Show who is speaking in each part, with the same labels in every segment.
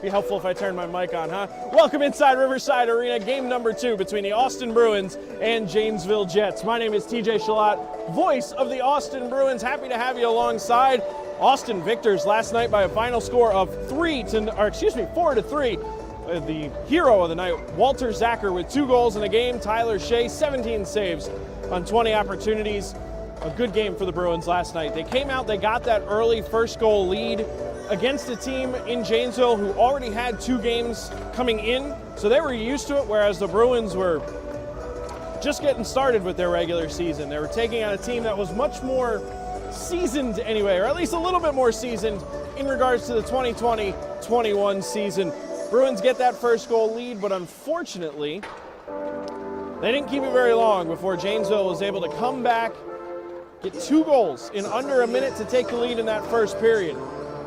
Speaker 1: Be helpful if I turn my mic on, huh? Welcome inside Riverside Arena, game number 2 between the Austin Bruins and Janesville Jets. My name is TJ Shalat, voice of the Austin Bruins. Happy to have you alongside. Austin victors last night by a final score of 4-3. The hero of the night, Walter Zacher, with 2 goals in the game. Tyler Shea, 17 saves on 20 opportunities. A good game for the Bruins last night. They came out, they got that early first goal lead against a team in Janesville who already had 2 games coming in, so they were used to it, whereas the Bruins were just getting started with their regular season. They were taking on a team that was much more seasoned anyway, or at least a little bit more seasoned in regards to the 2020-21 season. Bruins get that first goal lead, but unfortunately, they didn't keep it very long before Janesville was able to come back, get 2 goals in under a minute to take the lead in that first period.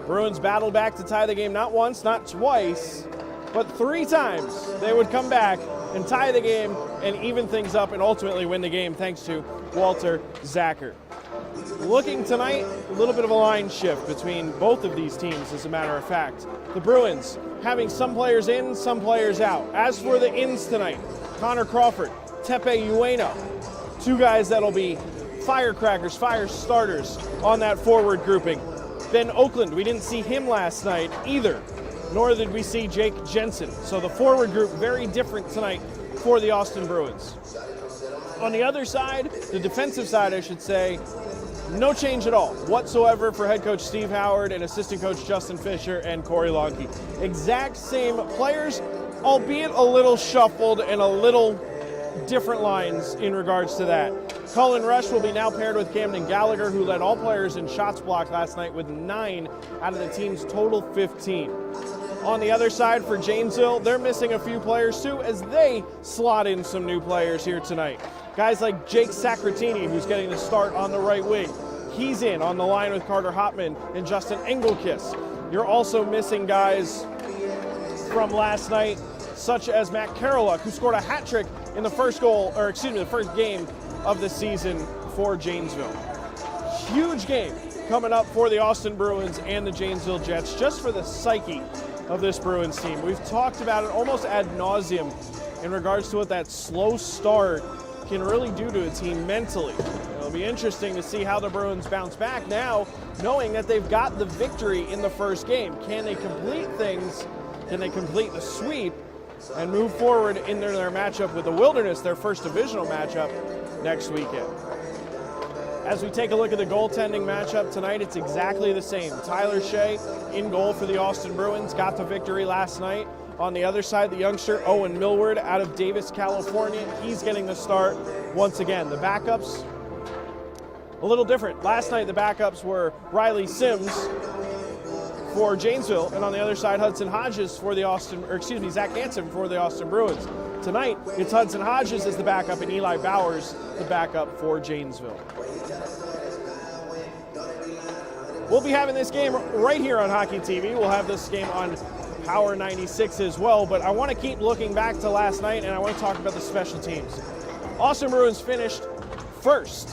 Speaker 1: Bruins battled back to tie the game not once, not twice, but 3 times. They would come back and tie the game and even things up and ultimately win the game thanks to Walter Zacher. Looking tonight, a little bit of a line shift between both of these teams, as a matter of fact. The Bruins having some players in, some players out. As for the ins tonight, Connor Crawford, Tepe Ueno, 2 guys that'll be firecrackers, fire starters on that forward grouping. Ben Oakland, we didn't see him last night either, nor did we see Jake Jensen. So the forward group very different tonight for the Austin Bruins. On the other side, the defensive side I should say, no change at all whatsoever for head coach Steve Howard and assistant coach Justin Fisher and Corey Lonke. Exact same players, albeit a little shuffled and a little different lines in regards to that. Cullen Rush will be now paired with Camden Gallagher, who led all players in shots blocked last night with 9 out of the team's total 15. On the other side for Janesville, they're missing a few players too as they slot in some new players here tonight. Guys like Jake Sacratini, who's getting the start on the right wing. He's in on the line with Carter Hopman and Justin Engelkiss. You're also missing guys from last night, such as Matt Karoluk, who scored a hat trick in the first game of the season for Janesville. Huge game coming up for the Austin Bruins and the Janesville Jets, just for the psyche of this Bruins team. We've talked about it almost ad nauseum in regards to what that slow start can really do to a team mentally. It'll be interesting to see how the Bruins bounce back now, knowing that they've got the victory in the first game. Can they complete things? Can they complete the sweep and move forward in their matchup with the Wilderness, their first divisional matchup next weekend? As we take a look at the goaltending matchup tonight, it's exactly the same. Tyler Shea in goal for the Austin Bruins, got the victory last night. On the other side, the youngster Owen Millward out of Davis, California. He's getting the start once again. The backups, a little different. Last night, the backups were Riley Sims for Janesville, and on the other side, Hudson Hodges for the Zach Hansen for the Austin Bruins. Tonight, it's Hudson Hodges as the backup and Eli Bowers the backup for Janesville. We'll be having this game right here on Hockey TV. We'll have this game on Power 96 as well, but I want to keep looking back to last night, and I want to talk about the special teams. Austin Bruins finished first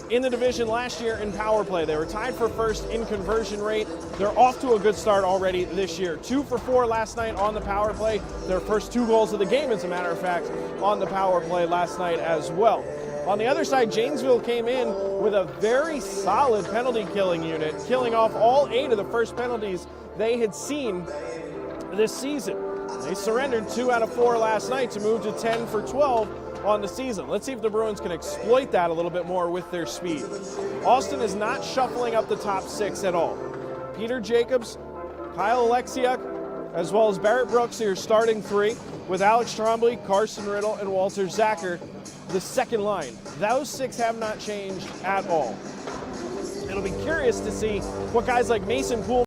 Speaker 1: in the division last year in power play. They were tied for first in conversion rate. They're off to a good start already this year. 2 for 4 last night on the power play. Their first 2 goals of the game, as a matter of fact, on the power play last night as well. On the other side, Janesville came in with a very solid penalty killing unit, killing off all 8 of the first penalties they had seen this season. They surrendered 2 out of 4 last night to move to 10 for 12 on the season. Let's see if the Bruins can exploit that a little bit more with their speed. Austin is not shuffling up the top 6 at all. Peter Jacobs, Kyle Alexiuk, as well as Barrett Brooks, your starting 3, with Alex Trombley, Carson Riddle, and Walter Zacher, the second line. Those 6 have not changed at all. It'll be curious to see what guys like Mason Poole